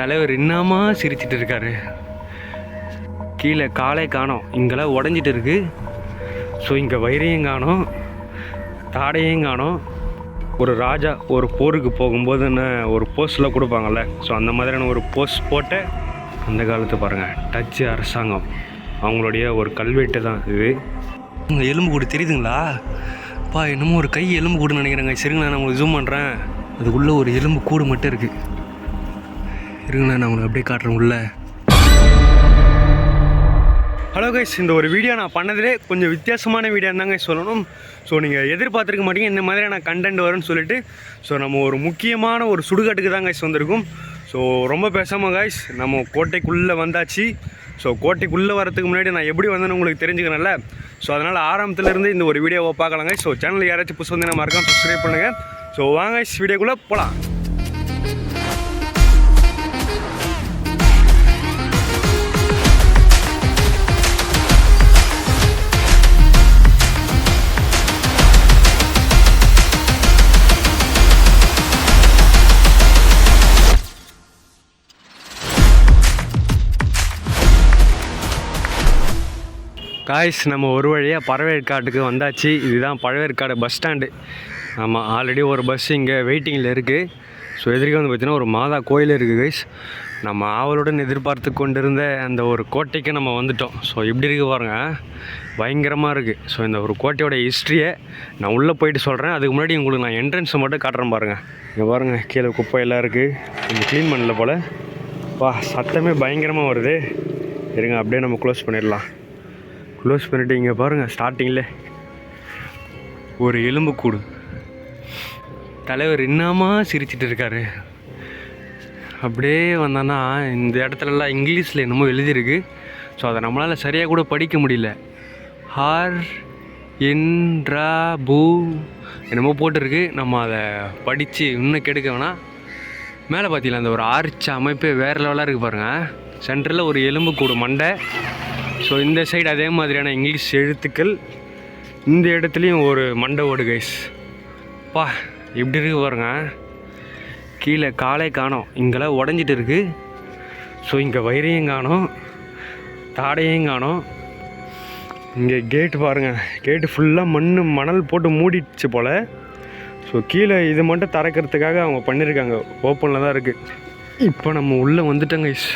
தலைவர் என்னமா சிரிச்சிட்டு இருக்காரு. கீழே காலே காணோம், இங்கெல்லாம் உடஞ்சிட்டு இருக்கு. ஸோ இங்கே வயிறையும் காணோம், தாடையும் காணோம். ஒரு ராஜா ஒரு போருக்கு போகும்போதுன்னு ஒரு போஸ்ட்லாம் கொடுப்பாங்கள்ல, ஸோ அந்த மாதிரியான ஒரு போஸ்ட் போட்ட அந்த காலத்து பாருங்கள். டச்சு அரசாங்கம் அவங்களுடைய ஒரு கல்வெட்டு தான் இது. உங்கள் எலும்பு கூடு தெரியுதுங்களா? பா என்னமோ ஒரு கை எலும்பு கூடுன்னு நினைக்கிறேங்க. சரிங்களா, நான் உங்களுக்கு ஜூம் பண்ணுறேன். அதுக்குள்ளே ஒரு எலும்பு கூடு மட்டும் இருக்குது. இருங்களா, நான் உங்களுக்கு அப்படியே காட்டுறேன் உள்ள. ஹலோ கைஸ், இந்த ஒரு வீடியோ நான் பண்ணதிலே கொஞ்சம் வித்தியாசமான வீடியோ தாங்க சொல்லணும். ஸோ நீங்கள் எதிர்பார்த்துருக்க மாட்டீங்க இந்த மாதிரியான கண்டென்ட் வரும்னு சொல்லிட்டு. ஸோ நம்ம ஒரு முக்கியமான ஒரு சுடுகாட்டுக்கு தான் கைஸ் வந்திருக்கும். ஸோ ரொம்ப பேசாமல் கைஸ், நம்ம கோட்டைக்குள்ளே வந்தாச்சு. ஸோ கோட்டைக்குள்ளே வரதுக்கு முன்னாடி நான் எப்படி வந்தேன்னு உங்களுக்கு தெரிஞ்சுக்கணும்ல. ஸோ அதனால் ஆரம்பத்துலேருந்து இந்த ஒரு வீடியோவை பார்க்கலாங்க. ஸோ சேனல் யாராச்சும் புதுசு வந்து நான் மறக்காம சப்ஸ்கிரைப் பண்ணுங்கள். ஸோ வாங்க வீடியோக்குள்ளே போகலாம். காய்ஸ், நம்ம ஒரு வழியாக பழவேற்காட்டுக்கு வந்தாச்சு. இதுதான் பழவேற்காடு பஸ் ஸ்டாண்டு. ஆமாம், ஆல்ரெடி ஒரு பஸ் இங்கே வெயிட்டிங்கில் இருக்குது. ஸோ எதிர்க்க வந்து பார்த்திங்கன்னா ஒரு மாதா கோயில் இருக்குது கைஸ். நம்ம ஆவலுடன் எதிர்பார்த்து கொண்டிருந்த அந்த ஒரு கோட்டைக்கு நம்ம வந்துவிட்டோம். ஸோ இப்படி இருக்கு பாருங்கள், பயங்கரமாக இருக்குது. ஸோ இந்த ஒரு கோட்டையோட ஹிஸ்ட்ரியை நான் உள்ளே போயிட்டு சொல்கிறேன். அதுக்கு முன்னாடி உங்களுக்கு நான் என்ட்ரன்ஸை மட்டும் காட்டுறேன் பாருங்கள். இங்கே பாருங்கள், கீழே குப்பையெல்லாம் இருக்குது. கொஞ்சம் க்ளீன் பண்ணல போல். வா, சத்தமே பயங்கரமாக வருது. இருங்க, அப்படியே நம்ம க்ளோஸ் பண்ணிடலாம். க்ளோஸ் பண்ணிவிட்டு இங்கே பாருங்கள், ஸ்டார்டிங்கில் ஒரு எலும்பு கூடு. தலைவர் என்னமா சிரிச்சிட்டு இருக்காரு. அப்படியே வந்தோன்னா இந்த இடத்துலலாம் இங்கிலீஷில் என்னமோ எழுதியிருக்கு. ஸோ அதை நம்மளால் சரியாக கூட படிக்க முடியல. ஹார் என்ரா பூ என்னமோ போட்டிருக்கு. நம்ம அதை படித்து இன்னும் கெடுக்க வேணாம். மேலே பார்த்தீங்களா, அந்த ஒரு ஆர்ச் அமைப்பே வேறு லெவலாக இருக்குது பாருங்கள். சென்டரில் ஒரு எலும்பு கூடு மண்டை. ஸோ இந்த சைடு அதே மாதிரியான இங்கிலீஷ் எழுத்துக்கள். இந்த இடத்துலையும் ஒரு மண்டை ஓடு கைஸ். பா இப்படி இருக்கு பாருங்க. கீழே காலே காணோம், இங்கெல்லாம் உடஞ்சிட்டு இருக்குது. ஸோ இங்கே வயிறையும் காணோம், தாடையும் காணோம். இங்கே கேட்டு பாருங்கள், கேட்டு ஃபுல்லாக மணல் போட்டு மூடிடுச்சு போல். ஸோ கீழே இது மட்டும் திறக்கிறதுக்காக அவங்க பண்ணியிருக்காங்க, ஓப்பனில் தான் இருக்குது. இப்போ நம்ம உள்ளே வந்துட்டோம் கைஸ்.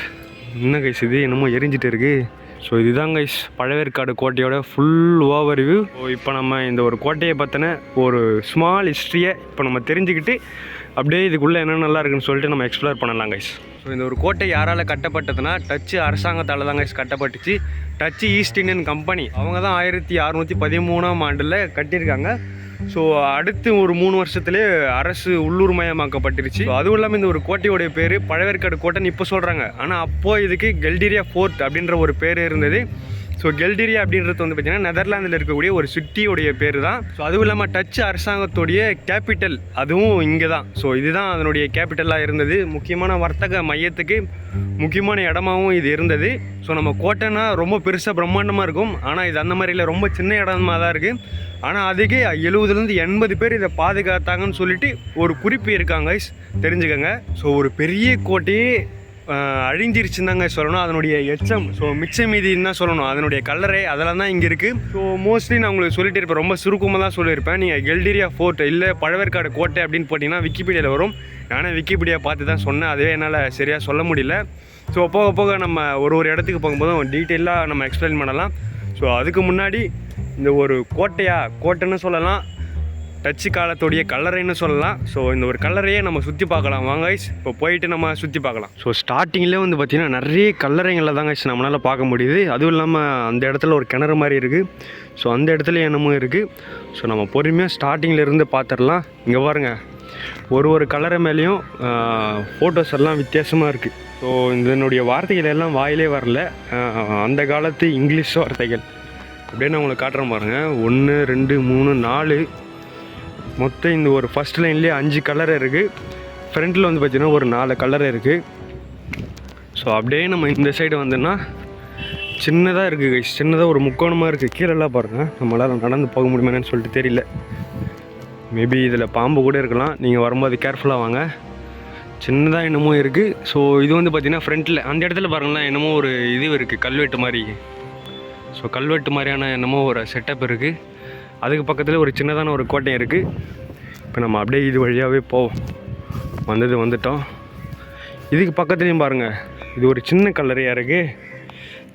என்ன கைஸ் இது என்னமோ எரிஞ்சிட்டு இருக்குது. ஸோ இதுதான் கைஸ் பழவேற்காடு கோட்டையோட ஃபுல் ஓவர்வியூ. ஸோ இப்போ நம்ம இந்த ஒரு கோட்டையை பற்றின ஒரு ஸ்மால் ஹிஸ்ட்ரியை இப்போ நம்ம தெரிஞ்சுக்கிட்டு அப்படியே இதுக்குள்ளே என்னென்னலாம் இருக்குன்னு சொல்லிட்டு நம்ம எக்ஸ்ப்ளோர் பண்ணலாம் கைஸ். ஸோ இந்த ஒரு கோட்டை யாரால் கட்டப்பட்டதுன்னா டச்சு அரசாங்கத்தால் தான் கைஸ் கட்டப்பட்டுச்சு. டச்சு ஈஸ்ட் இந்தியன் கம்பெனி அவங்க தான் 1613ஆம் ஆண்டில் கட்டியிருக்காங்க. ஸோ அடுத்து ஒரு 3 வருஷத்துலேயே அரசு உள்ளூர்மயமாக்கப்பட்டுருச்சு. அதுவும் இல்லாமல் இந்த ஒரு கோட்டையோடைய பேர் பழவேற்காடு கோட்டைன்னு இப்போ சொல்கிறாங்க. ஆனால் அப்போது இதுக்கு கெல்டிரியா ஃபோர்ட் அப்படின்ற ஒரு பேர் இருந்தது. ஸோ கெல்டிரியா அப்படின்றது வந்து பார்த்திங்கன்னா நெதர்லாந்தில் இருக்கக்கூடிய ஒரு சிட்டியோடைய பேர் தான். ஸோ அதுவும் இல்லாமல் டச்சு அரசாங்கத்துடைய கேபிட்டல் அதுவும் இங்கே தான். ஸோ இதுதான் அதனுடைய கேபிட்டலாக இருந்தது. முக்கியமான வர்த்தக மையத்துக்கு முக்கியமான இடமாகவும் இது இருந்தது. ஸோ நம்ம கோட்டைனா ரொம்ப பெருசாக பிரம்மாண்டமாக இருக்கும். ஆனால் இது அந்த மாதிரி இல்லை, ரொம்ப சின்ன இடமா தான் இருக்குது. ஆனால் அதுக்கே 70லேருந்து 80 பேர் இதை பாதுகாத்தாங்கன்னு சொல்லிட்டு ஒரு குறிப்பு இருக்காங்க, தெரிஞ்சுக்கோங்க. ஸோ ஒரு பெரிய கோட்டையே அழிஞ்சிருச்சுன்னு தாங்க சொல்லணும். அதனுடைய எச்சம், ஸோ மிச்ச மீதின்னு தான் சொல்லணும். அதனுடைய கல்லறை அதெல்லாம் தான் இங்கே இருக்குது. ஸோ மோஸ்ட்லி நான் உங்களுக்கு சொல்லிட்டு இருப்பேன், ரொம்ப சுருக்கமாக தான் சொல்லியிருப்பேன். நீங்கள் கெல்டிரியா ஃபோர்ட் இல்லை பழவேற்காடு கோட்டை அப்படின்னு போட்டிங்கன்னா விக்கிபீடியாவில் வரும். நானே விக்கிபீடியா பார்த்து தான் சொன்னேன், அதுவே என்னால் சரியாக சொல்ல முடியல. ஸோ போக போக நம்ம ஒரு இடத்துக்கு போகும்போதும் டீட்டெயிலாக நம்ம எக்ஸ்பிளைன் பண்ணலாம். ஸோ அதுக்கு முன்னாடி இந்த ஒரு கோட்டைன்னு சொல்லலாம், டச்சு காலத்துடைய கல்லறைன்னு சொல்லலாம். ஸோ இந்த ஒரு கல்லறையை நம்ம சுற்றி பார்க்கலாம் வாங்க கைஸ். இப்போ போயிட்டு நம்ம சுற்றி பார்க்கலாம். ஸோ ஸ்டார்டிங்கில் வந்து பார்த்திங்கன்னா நிறைய கல்லறைகளில் தான் கைஸ் நம்மளால் பார்க்க முடியுது. அதுவும் இல்லாமல் அந்த இடத்துல ஒரு கிணறு மாதிரி இருக்குது. ஸோ அந்த இடத்துல என்னமோ இருக்குது. ஸோ நம்ம பொறுமையாக ஸ்டார்டிங்கில் இருந்து பார்த்துடலாம். இங்கே பாருங்கள், ஒரு கல்லறை மேலேயும் ஃபோட்டோஸ் எல்லாம் வித்தியாசமாக இருக்குது. ஸோ இதனுடைய வார்த்தைகள் எல்லாம் வாயிலே வரல, அந்த காலத்து இங்கிலீஷ் வார்த்தைகள். அப்படியே நான் உங்களுக்கு காட்டுறேன் பாருங்கள். 1 2 3 4 மொத்தம் இந்த ஒரு ஃபஸ்ட் லைன்லேயே 5 கலர் இருக்குது. ஃப்ரண்ட்டில் வந்து பார்த்திங்கன்னா ஒரு 4 கலர் இருக்குது. ஸோ அப்படியே நம்ம இந்த சைடு வந்தோன்னா சின்னதாக இருக்குது கைஸ். சின்னதாக ஒரு முக்கோணமாக இருக்குது. கீழெல்லாம் பாருங்கள், நம்மளால் நடந்து போக முடியுமான்னு சொல்லிட்டு தெரியல. மேபி இதில் பாம்பு கூட இருக்கலாம். நீங்கள் வரும்போது கேர்ஃபுல்லாக வாங்க. சின்னதாக என்னமோ இருக்குது. ஸோ இது வந்து பார்த்திங்கன்னா ஃப்ரண்ட்டில் அந்த இடத்துல பாருங்களேன் என்னமோ ஒரு இது இருக்குது, கல்வெட்டு மாதிரி. ஸோ கல்வெட்டு மாதிரியான என்னமோ ஒரு செட்டப் இருக்குது. அதுக்கு பக்கத்தில் ஒரு சின்னதான ஒரு கோட்டை இருக்குது. இப்போ நம்ம அப்படியே இது வழியாகவே போவோம். வந்துட்டோம். இதுக்கு பக்கத்துலேயும் பாருங்கள், இது ஒரு சின்ன கல்லறையாக இருக்குது.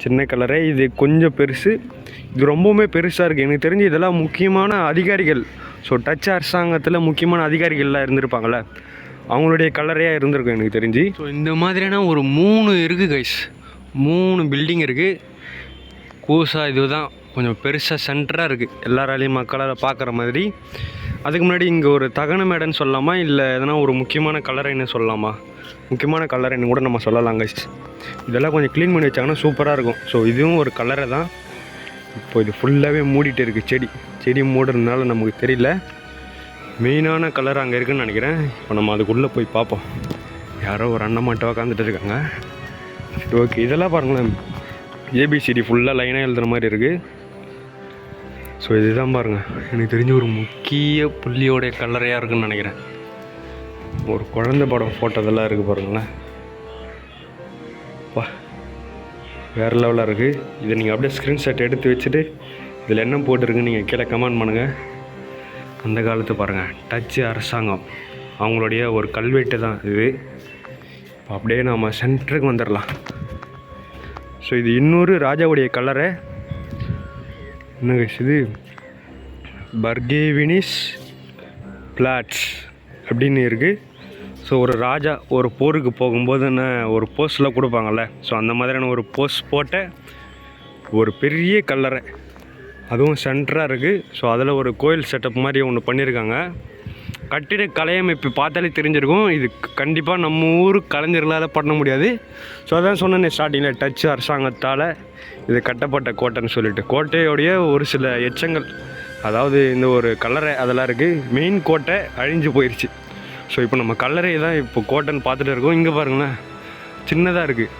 சின்ன கல்லறை, இது கொஞ்சம் பெருசு, இது ரொம்பவுமே பெருசாக இருக்குது. எனக்கு தெரிஞ்சு இதெல்லாம் முக்கியமான அதிகாரிகள், ஸோ டச் அரசாங்கத்தில் முக்கியமான அதிகாரிகள்லாம் இருந்திருப்பாங்கள்ல, அவங்களுடைய கல்லறையாக இருந்திருக்கும் எனக்கு தெரிஞ்சு. ஸோ இந்த மாதிரியான ஒரு 3 இருக்குது கைஸ், 3 பில்டிங் இருக்குது. கூசா இதுதான் கொஞ்சம் பெருசாக சென்டராக இருக்குது, எல்லாராலையும் மக்களால் பார்க்குற மாதிரி. அதுக்கு முன்னாடி இங்கே ஒரு தகன மேடைன்னு சொல்லலாமா, இல்லை எதனா ஒரு முக்கியமான கல்லறைன்னு சொல்லலாமா, முக்கியமான கல்லறைன்னு கூட நம்ம சொல்லலாம் கைஸ். இதெல்லாம் கொஞ்சம் க்ளீன் பண்ணி வச்சாங்கன்னா சூப்பராக இருக்கும். ஸோ இதுவும் ஒரு கல்லறை தான். இப்போ இது ஃபுல்லாகவே மூடிட்டு இருக்குது, செடி மூடுறதுனால நமக்கு தெரியல. மெயினான கலர் அங்கே இருக்குதுன்னு நினைக்கிறேன். இப்போ நம்ம அதுக்குள்ளே போய் பார்ப்போம். யாரோ ஒரு அண்ணன் மட்டும் உட்காந்துட்டு இருக்காங்க. சரி ஓகே, இதெல்லாம் பாருங்களேன், ஏபிசிடி ஃபுல்லாக லைனாக எழுதுகிற மாதிரி இருக்குது. ஸோ இதுதான் பாருங்கள், எனக்கு தெரிஞ்ச ஒரு முக்கிய புள்ளியோடைய கல்லறையாக இருக்குதுன்னு நினைக்கிறேன். ஒரு குழந்தை படம் ஃபோட்டோதெல்லாம் இருக்குது பாருங்களேன். வா, வேறு லெவலாக இருக்குது. இதை நீங்கள் அப்படியே ஸ்க்ரீன்ஷாட் எடுத்து வச்சுட்டு இதில் என்ன போட்டிருக்குன்னு நீங்கள் கீழே கமெண்ட் பண்ணுங்கள். அந்த காலத்து பாருங்கள், டச் அரசாங்கம் அவங்களுடைய ஒரு கல்வெட்டு தான் இது. இப்போ அப்படியே நம்ம சென்டருக்கு வந்துடலாம். ஸோ இது இன்னொரு ராஜாவுடைய கல்லறை. என்னங்க இது, பர்கேவினிஸ் பிளாட்ஸ் அப்படின்னு இருக்குது. ஸோ ஒரு ராஜா ஒரு போருக்கு போகும்போது ஒரு போஸ்ட்லாம் கொடுப்பாங்கள்ல, ஸோ அந்த மாதிரியான ஒரு போஸ்ட் போட்ட ஒரு பெரிய கல்லறை, அதுவும் சென்டராக இருக்குது. ஸோ அதில் ஒரு கோயில் செட்டப் மாதிரி ஒன்று பண்ணியிருக்காங்க. கட்டிட கலையமைப்பு பார்த்தாலே தெரிஞ்சிருக்கும், இது கண்டிப்பாக நம்ம ஊர் கலைஞர்களால் பண்ண முடியாது. ஸோ அதான் சொன்னேன் ஸ்டார்டிங்கில், டச் அரசாங்கத்தால் இது கட்டப்பட்ட கோட்டைன்னு சொல்லிட்டு. கோட்டையோடைய ஒரு சில எச்சங்கள், அதாவது இந்த ஒரு கல்லறை அதெல்லாம் இருக்குது. மெயின் கோட்டை அழிஞ்சு போயிடுச்சு. ஸோ இப்போ நம்ம கல்லறை தான் இப்போ கோட்டைன்னு பார்த்துட்டு இருக்கோம். இங்கே பாருங்களேன், சின்னதாக இருக்குது,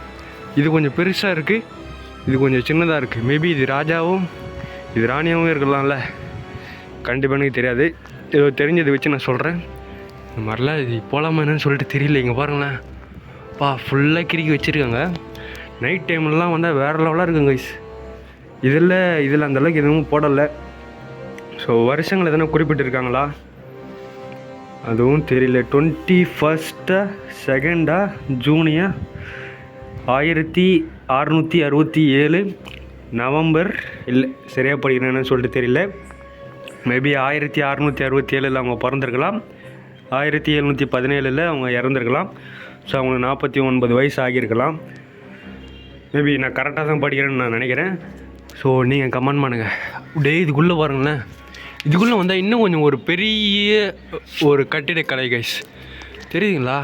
இது கொஞ்சம் பெருசாக இருக்குது, இது கொஞ்சம் சின்னதாக இருக்குது. மேபி இது ராஜாவும் இது ராணியாகவும் இருக்கலாம்ல, கண்டிப்பாக எனக்கு தெரியாது. ஏதோ தெரிஞ்சதை வச்சு நான் சொல்கிறேன். இந்த மாதிரிலாம் இது போகலாமா என்னன்னு சொல்லிட்டு தெரியல. இங்கே பாருங்களேன், ஃபுல்லாக கிறுக்கி வச்சுருக்காங்க. நைட் டைம்லலாம் வந்தால் வேறு லெவலாக இருக்குங்க கைஸ். இதில் அந்தளவுக்கு எதுவும் போடலை. ஸோ வருஷங்கள் எதனா குறிப்பிட்டிருக்காங்களா அதுவும் தெரியல. 21 ஜூனியா 1667 நவம்பர், இல்லை சரியாக படிக்கிறேன்னு சொல்லிட்டு தெரியல. மேபி 1667 அவங்க பிறந்திருக்கலாம், 1717 அவங்க இறந்துருக்கலாம். ஸோ அவங்களுக்கு 49 வயசு ஆகியிருக்கலாம். மேபி நான் கரெக்டாக தான் படிக்கிறேன்னு நான் நினைக்கிறேன். ஸோ நீங்கள் கமெண்ட் பண்ணுங்கள். அப்படியே இதுக்குள்ளே பாருங்களேன், இதுக்குள்ளே வந்தால் இன்னும் கொஞ்சம் ஒரு பெரிய ஒரு கட்டிடக்கலை கைஸ், தெரியுதுங்களா?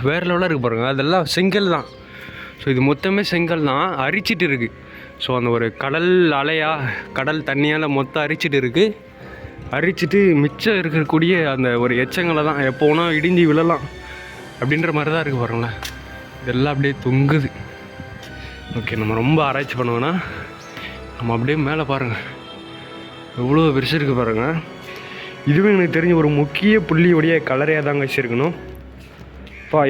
வேறு லெவலாக இருக்குது பாருங்கள். அதெல்லாம் செங்கல் தான். ஸோ இது மொத்தமே செங்கல் தான், அரிச்சிட்டு இருக்குது. ஸோ அந்த ஒரு கடல் கடல் தண்ணியால் மொத்தம் அரிச்சிட்டு இருக்குது. அரிச்சிட்டு மிச்சம் இருக்கக்கூடிய அந்த ஒரு எச்சங்களை தான் எப்போ வேணால் இடிஞ்சு விழலாம் அப்படின்ற மாதிரி தான் இருக்குது பாருங்களேன். இதெல்லாம் அப்படியே தொங்குது. ஓகே, நம்ம ரொம்ப ஆராய்ச்சி பண்ணுவோன்னா நம்ம அப்படியே மேலே பாருங்கள், எவ்வளோ பெருசு இருக்குது பாருங்கள். இதுவும் எனக்கு தெரிஞ்ச ஒரு முக்கிய புள்ளியுடைய கலரையாக தாங்க வச்சுருக்கணும்.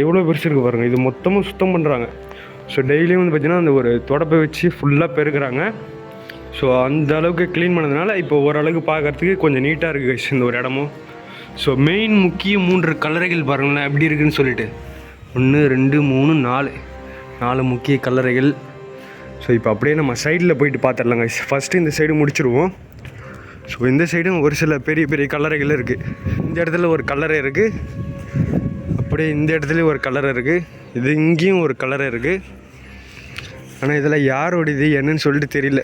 எவ்வளோ பெருசு இருக்குது பாருங்கள். இது மொத்தமும் சுத்தம் பண்ணுறாங்க. ஸோ டெய்லியும் வந்து பார்த்திங்கன்னா அந்த ஒரு தொடப்பை வச்சு ஃபுல்லாக பெருக்கிறாங்க. ஸோ அந்த அளவுக்கு க்ளீன் பண்ணதுனால இப்போ ஓரளவுக்கு பார்க்குறதுக்கு கொஞ்சம் நீட்டாக இருக்குது கைஸ் இந்த ஒரு இடமும். ஸோ மெயின் முக்கிய 3 கல்லறைகள் பாருங்களேன் எப்படி இருக்குதுன்னு சொல்லிட்டு. 1 2 3 4 முக்கிய கல்லறைகள். ஸோ இப்போ அப்படியே நம்ம சைடில் போயிட்டு பார்த்துடலாம் கைஸ். ஃபஸ்ட்டு இந்த சைடு முடிச்சுடுவோம். ஸோ இந்த சைடும் ஒரு சில பெரிய பெரிய கல்லறைகள் இருக்குது. இந்த இடத்துல ஒரு கல்லறை இருக்குது, அப்படியே இந்த இடத்துலையும் ஒரு கல்லறை இருக்குது, இது இங்கேயும் ஒரு கல்லறை இருக்குது. ஆனால் இதில் யாரோடது என்னன்னு சொல்லிட்டு தெரியல.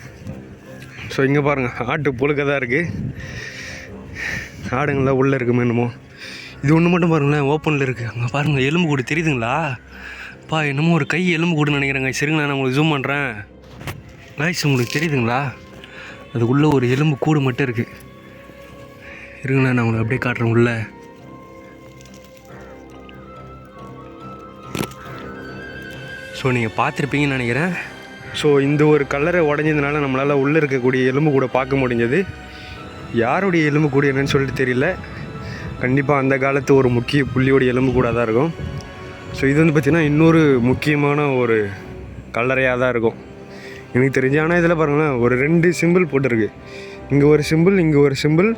ஸோ இங்கே பாருங்கள், ஆட்டு புழுக்க தான் இருக்குது. ஆடுங்களாம் உள்ளே இருக்குமே என்னமோ. இது ஒன்று மட்டும் பாருங்களேன், ஓப்பனில் இருக்குது. அங்கே பாருங்கள், எலும்பு கூடு தெரியுதுங்களா? என்னமோ ஒரு கை எலும்பு கூடுன்னு நினைக்கிறேங்க. சரிங்களா, நான் உங்களுக்கு ஜூம் பண்ணுறேன் கைஸ், உங்களுக்கு தெரியுதுங்களா? அதுக்குள்ளே ஒரு எலும்பு கூடு மட்டும் இருக்குது. இருங்களா, நான் உங்களுக்கு அப்படியே காட்டுறேன் உள்ள. ஸோ நீங்கள் பார்த்துருப்பீங்கன்னு நினைக்கிறேன். ஸோ இந்த ஒரு கல்லறை உடஞ்சதுனால நம்மளால் உள்ளே இருக்கக்கூடிய எலும்பு கூட பார்க்க முடிஞ்சது. யாருடைய எலும்பு கூட என்னன்னு சொல்லிட்டு தெரியல. கண்டிப்பாக அந்த காலத்து ஒரு முக்கிய புள்ளியோடைய எலும்பு கூட தான் இருக்கும். ஸோ இது வந்து பார்த்திங்கன்னா இன்னொரு முக்கியமான ஒரு கல்லறையாக தான் இருக்கும் எனக்கு தெரிஞ்சு. ஆனால் இதில் பாருங்களேன் ஒரு 2 சிம்பிள் போட்டிருக்கு. இங்கே ஒரு சிம்பிள், இங்கே ஒரு சிம்பிள்.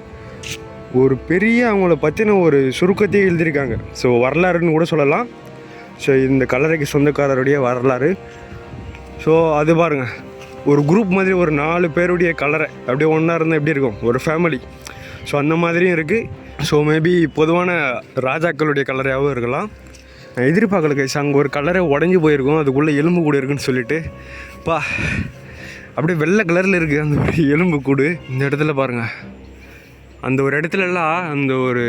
ஒரு பெரிய அவங்கள பற்றின ஒரு சுருக்கத்தையே எழுதியிருக்காங்க. ஸோ வரலாறுன்னு கூட சொல்லலாம். ஸோ இந்த கல்லறைக்கு சொந்தக்காரருடைய வரலாறு. ஸோ அது பாருங்கள் ஒரு குரூப் மாதிரி ஒரு 4 பேருடைய கல்லறை அப்படியே ஒன்றா இருந்தால் எப்படி இருக்கும், ஒரு ஃபேமிலி. ஸோ அந்த மாதிரியும் இருக்குது. ஸோ மேபி பொதுவான ராஜாக்களுடைய கல்லறையாகவும் இருக்கலாம். நான் எதிர்பார்க்கல கைஸ். அங்கே ஒரு கல்லறை உடஞ்சி போயிருக்கும், அதுக்குள்ளே எலும்பு கூடு இருக்குன்னு சொல்லிட்டு அப்படியே வெள்ளை கலரில் இருக்குது அந்த ஒரு எலும்பு கூடு. இந்த இடத்துல பாருங்கள் அந்த ஒரு இடத்துலலாம் அந்த ஒரு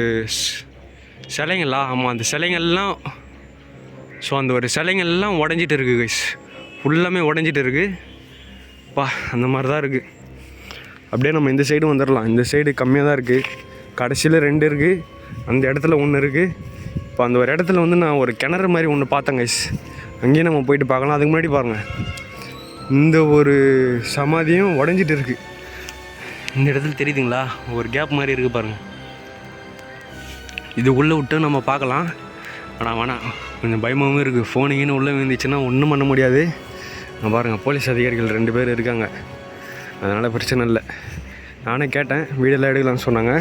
சிலைங்கள்லாம், ஆமாம் அந்த சிலைங்கள்லாம். ஸோ அந்த ஒரு சிலைங்கள்லாம் உடஞ்சிட்டு இருக்குது கைஸ், ஃபுல்லாமே உடஞ்சிட்டு இருக்குது. அந்த மாதிரி தான் இருக்குது. அப்படியே நம்ம இந்த சைடும் வந்துடலாம். இந்த சைடு கம்மியாக தான் இருக்குது, கடைசியில் 2 இருக்குது, அந்த இடத்துல 1 இருக்குது. இப்போ அந்த ஒரு இடத்துல வந்து நான் ஒரு கிணறு மாதிரி ஒன்று பார்த்தேன் கைஸ், அங்கேயும் நம்ம போயிட்டு பார்க்கலாம். அதுக்கு முன்னாடி பாருங்கள் இந்த ஒரு சமாதியும் உடஞ்சிட்டு இருக்குது. இந்த இடத்துல தெரியுதுங்களா ஒரு கேப் மாதிரி இருக்குது பாருங்கள். இது உள்ளே விட்டு நம்ம பார்க்கலாம். ஆனால் வேணாம், கொஞ்சம் பயமாகவும் இருக்குது. ஃபோனுங்கன்னு உள்ளே வந்துச்சுன்னா ஒன்றும் பண்ண முடியாது. நான் பாருங்கள் போலீஸ் அதிகாரிகள் 2 பேர் இருக்காங்க, அதனால் பிரச்சனை இல்லை. நானே கேட்டேன் வீடியோலாம் எடுக்கலாம்னு சொன்னாங்க.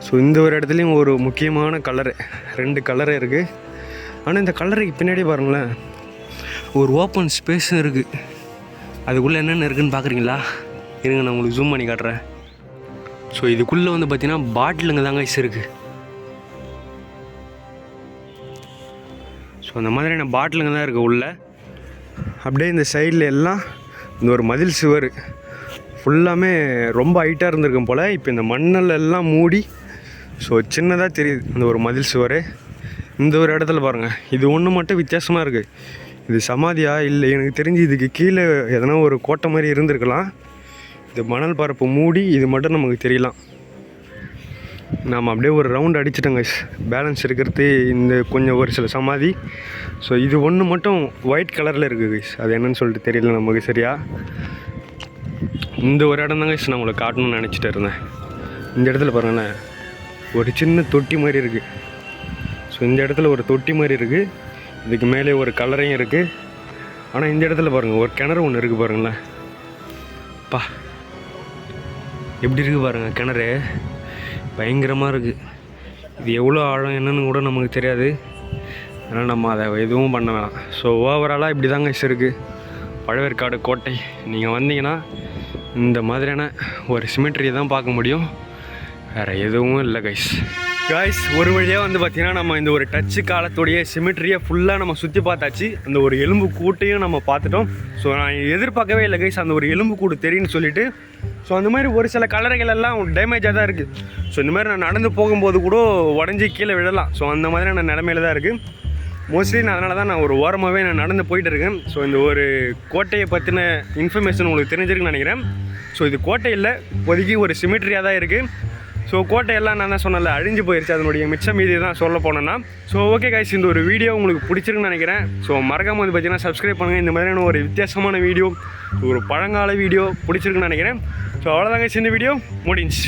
ஸோ இந்த ஒரு இடத்துலையும் ஒரு முக்கியமான கல்லறை, 2 கல்லறை இருக்குது. ஆனால் இந்த கல்லறைக்கு பின்னாடி பாருங்களேன் ஒரு ஓப்பன் ஸ்பேஸும் இருக்குது. அதுக்குள்ளே என்னென்ன இருக்குதுன்னு பார்க்குறீங்களா? இருங்க நான் உங்களுக்கு ஜூம் பண்ணி காட்டுறேன். ஸோ இதுக்குள்ளே வந்து பார்த்தீங்கன்னா பாட்டிலுங்க தாங்க இருக்குது. ஸோ அந்த மாதிரியான பாட்டிலுங்க தான் இருக்குது உள்ளே. அப்படியே இந்த சைடில் எல்லாம் இந்த ஒரு மதில் சுவர் ஃபுல்லாமே ரொம்ப ஹைட்டாக இருந்திருக்கும் போல். இப்போ இந்த மண்ணல் எல்லாம் மூடி ஸோ சின்னதாக தெரியுது அந்த ஒரு மதில் சுவர். இந்த ஒரு இடத்துல பாருங்கள் இது ஒன்று மட்டும் வித்தியாசமாக இருக்குது. இது சமாதியா இல்லை, எனக்கு தெரிஞ்சு இதுக்கு கீழே எதனா ஒரு கோட்டை மாதிரி இருந்திருக்கலாம். இது மணல் பரப்பு மூடி, இது மட்டும் நமக்கு தெரியலாம். நாம் அப்படியே ஒரு ரவுண்ட் அடிச்சிட்டோங்க. பேலன்ஸ் இருக்கிறது இந்த கொஞ்சம் ஒரு சில சமாதி. ஸோ இது ஒன்று மட்டும் ஒயிட் கலரில் இருக்குது கைஸ், அது என்னன்னு சொல்லிட்டு தெரியல நமக்கு சரியா. இந்த ஒரு இடம் தான் கைஸ் நான் உங்களுக்கு காட்டணும்னு நினச்சிட்டு இருந்தேன். இந்த இடத்துல பாருங்களேன் ஒரு சின்ன தொட்டி மாதிரி இருக்குது. ஸோ இந்த இடத்துல ஒரு தொட்டி மாதிரி இருக்குது, இதுக்கு மேலே ஒரு கலரையும் இருக்குது. ஆனால் இந்த இடத்துல பாருங்கள் ஒரு கிணறு ஒன்று இருக்குது பாருங்களேன். எப்படி இருக்குது பாருங்கள் கிணறு, பயங்கரமாக இருக்குது. இது எவ்வளோ ஆழம் என்னன்னு கூட நமக்கு தெரியாது, அதனால் நம்ம அதை எதுவும் பண்ண வேணாம். ஸோ ஓவராலாக இப்படி தாங்க இருக்குது பழவேற்காடு கோட்டை. நீங்கள் வந்தீங்கன்னா இந்த மாதிரியான ஒரு சிமெட்ரியை தான் பார்க்க முடியும், வேறு எதுவும் இல்லை கைஸ். ஒரு வழியாக வந்து பார்த்திங்கன்னா நம்ம இந்த ஒரு டச்சு காலத்துடைய சிமெட்ரியை ஃபுல்லாக நம்ம சுற்றி பார்த்தாச்சு. அந்த ஒரு எலும்பு கூட்டையும் நம்ம பார்த்துட்டோம். ஸோ நான் எதிர்பார்க்கவே இல்லை கைஸ் அந்த ஒரு எலும்பு கூடு தெரியும்னு சொல்லிட்டு. ஸோ அந்த மாதிரி ஒரு சில கல்லறைகள் எல்லாம் டேமேஜாக தான் இருக்குது. ஸோ இந்த மாதிரி நான் நடந்து போகும்போது கூட உடஞ்சி கீழே விடலாம். ஸோ அந்த மாதிரியான நிலமையில தான் இருக்குது. மோஸ்ட்லி நான் அதனால தான் நான் ஒரு ஓரமாகவே நான் நடந்து போயிட்டு இருக்கேன். ஸோ இந்த ஒரு கோட்டையை பற்றின இன்ஃபர்மேஷன் உங்களுக்கு தெரிஞ்சிருக்குன்னு நினைக்கிறேன். ஸோ இது கோட்டை இல்லை, இப்போதைக்கு ஒரு சிமெட்ரியாக தான் இருக்குது. ஸோ கோட்டையெல்லாம் நான் தான் சொன்னல அழிஞ்சு போயிடுச்சு, அதனுடைய மிச்சம் மீதி தான் சொல்ல போனேன்னா. ஸோ ஓகே கைஸ், இந்த ஒரு வீடியோ உங்களுக்கு பிடிச்சிருக்குன்னு நினைக்கிறேன். ஸோ மறக்காமல் வந்து பார்த்தீங்கன்னா சப்ஸ்கிரைப் பண்ணுங்கள். இந்த மாதிரியான ஒரு வித்தியாசமான வீடியோ, ஒரு பழங்கால வீடியோ பிடிச்சிருக்குன்னு நினைக்கிறேன். ஸோ அவ்வளோதாங்க, இந்த வீடியோ முடிஞ்சு.